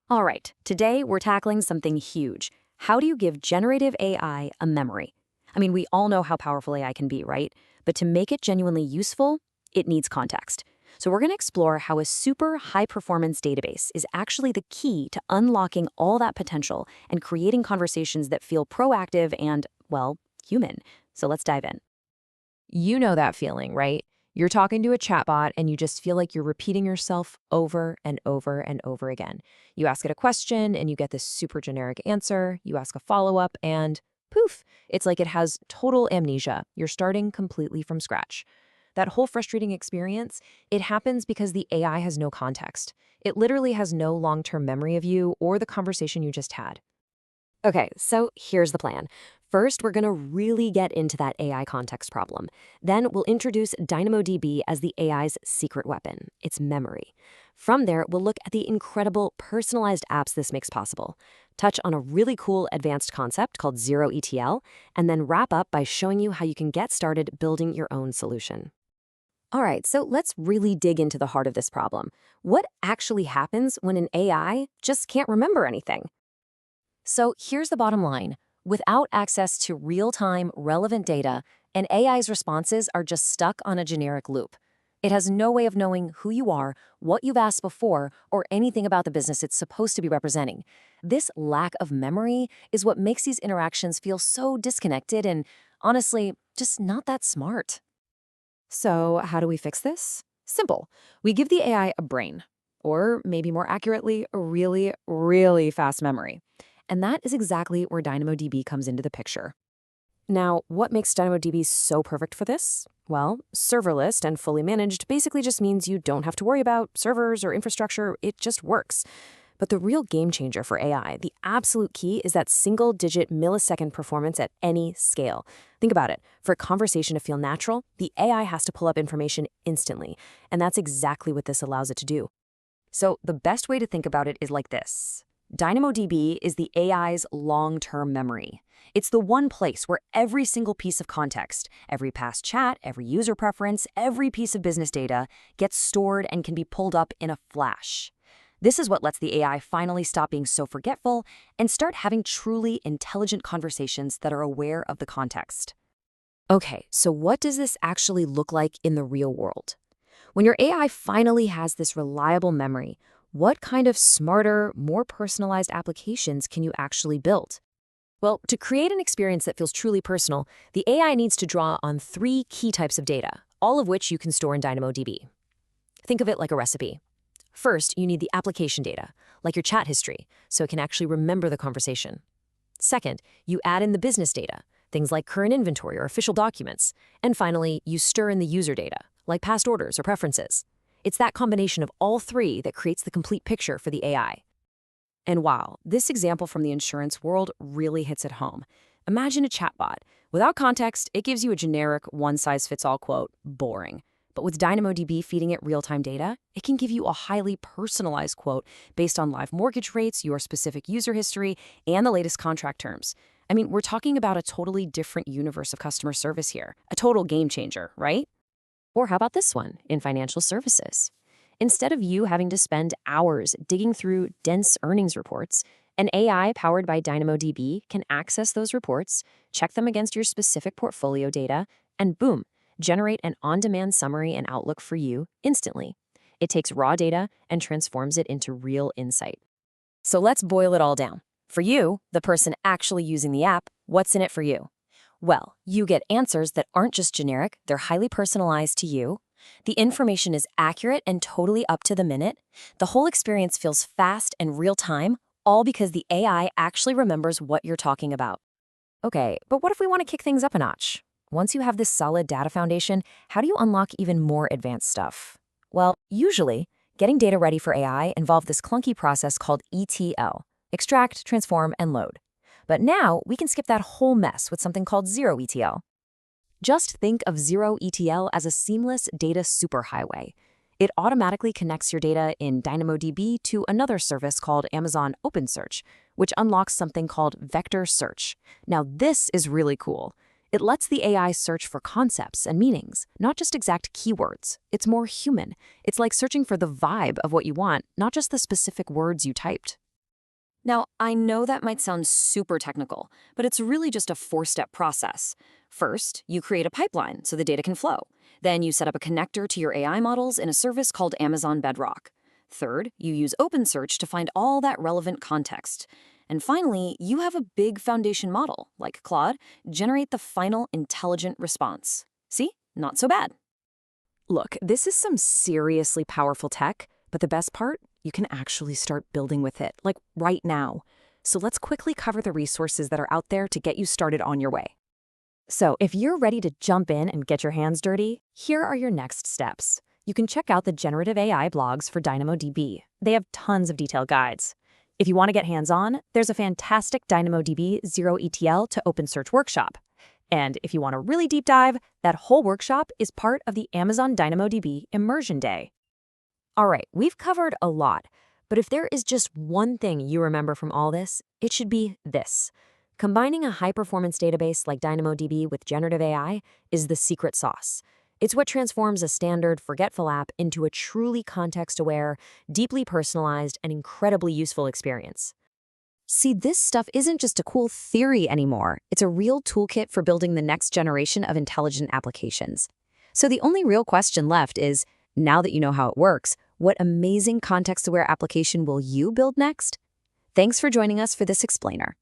All right, today we're tackling something huge. How do you give generative AI a memory? I mean, we all know how powerful AI can be, right? But to make it genuinely useful, it needs context. So we're going to explore how a super high-performance database is actually the key to unlocking all that potential and creating conversations that feel proactive and, well, human. So let's dive in. You know that feeling, right? You're talking to a chatbot and you just feel like you're repeating yourself over and over and over again. You ask it a question and you get this super generic answer. You ask a follow-up and poof, it's like it has total amnesia. You're starting completely from scratch. That whole frustrating experience, it happens because the AI has no context. It literally has no long-term memory of you or the conversation you just had. Okay, so here's the plan. First, we're going to really get into that AI context problem. Then we'll introduce DynamoDB as the AI's secret weapon, its memory. From there, we'll look at the incredible personalized apps this makes possible, touch on a really cool advanced concept called zero ETL, and then wrap up by showing you how you can get started building your own solution. All right, so let's really dig into the heart of this problem. What actually happens when an AI just can't remember anything? So here's the bottom line. Without access to real-time, relevant data, an AI's responses are just stuck on a generic loop. It has no way of knowing who you are, what you've asked before, or anything about the business it's supposed to be representing. This lack of memory is what makes these interactions feel so disconnected and, honestly, just not that smart. So how do we fix this? Simple. We give the AI a brain, or maybe more accurately, a really, really fast memory. And that is exactly where DynamoDB comes into the picture. Now, what makes DynamoDB so perfect for this? Well, serverless and fully managed basically just means you don't have to worry about servers or infrastructure, it just works. But the real game changer for AI, the absolute key, is that single-digit millisecond performance at any scale. Think about it. For a conversation to feel natural, the AI has to pull up information instantly, and that's exactly what this allows it to do. So the best way to think about it is like this. DynamoDB is the AI's long-term memory. It's the one place where every single piece of context, every past chat, every user preference, every piece of business data gets stored and can be pulled up in a flash. This is what lets the AI finally stop being so forgetful and start having truly intelligent conversations that are aware of the context. Okay, so what does this actually look like in the real world? When your AI finally has this reliable memory, what kind of smarter, more personalized applications can you actually build? Well, to create an experience that feels truly personal, the AI needs to draw on three key types of data, all of which you can store in DynamoDB. Think of it like a recipe. First, you need the application data, like your chat history, so it can actually remember the conversation. Second, you add in the business data, things like current inventory or official documents. And finally, you stir in the user data, like past orders or preferences. It's that combination of all three that creates the complete picture for the AI. And wow, this example from the insurance world really hits it home. Imagine a chatbot. Without context, it gives you a generic one-size-fits-all quote, boring. But with DynamoDB feeding it real-time data, it can give you a highly personalized quote based on live mortgage rates, your specific user history, and the latest contract terms. I mean, we're talking about a totally different universe of customer service here, a total game changer, right? Or how about this one in financial services? Instead of you having to spend hours digging through dense earnings reports, an AI powered by DynamoDB can access those reports, check them against your specific portfolio data, and boom, generate an on-demand summary and outlook for you instantly. It takes raw data and transforms it into real insight. So let's boil it all down. For you, the person actually using the app, what's in it for you? Well, you get answers that aren't just generic, they're highly personalized to you. The information is accurate and totally up to the minute. The whole experience feels fast and real-time, all because the AI actually remembers what you're talking about. Okay, but what if we want to kick things up a notch? Once you have this solid data foundation, how do you unlock even more advanced stuff? Well, usually, getting data ready for AI involves this clunky process called ETL, extract, transform, and load. But now, we can skip that whole mess with something called zero ETL. Just think of zero ETL as a seamless data superhighway. It automatically connects your data in DynamoDB to another service called Amazon OpenSearch, which unlocks something called vector search. Now, this is really cool. It lets the AI search for concepts and meanings, not just exact keywords. It's more human. It's like searching for the vibe of what you want, not just the specific words you typed. Now, I know that might sound super technical, but it's really just a four-step process. First, you create a pipeline so the data can flow. Then you set up a connector to your AI models in a service called Amazon Bedrock. Third, you use OpenSearch to find all that relevant context. And finally, you have a big foundation model, like Claude, generate the final intelligent response. See? Not so bad. Look, this is some seriously powerful tech, but the best part? You can actually start building with it, like right now. So let's quickly cover the resources that are out there to get you started on your way. So if you're ready to jump in and get your hands dirty, here are your next steps. You can check out the generative AI blogs for DynamoDB. They have tons of detailed guides. If you want to get hands-on, there's a fantastic DynamoDB Zero ETL to OpenSearch workshop. And if you want a really deep dive, that whole workshop is part of the Amazon DynamoDB Immersion Day. All right, we've covered a lot, but if there is just one thing you remember from all this, it should be this. Combining a high-performance database like DynamoDB with generative AI is the secret sauce. It's what transforms a standard, forgetful app into a truly context-aware, deeply personalized, and incredibly useful experience. See, this stuff isn't just a cool theory anymore. It's a real toolkit for building the next generation of intelligent applications. So the only real question left is, now that you know how it works, what amazing context-aware application will you build next? Thanks for joining us for this explainer.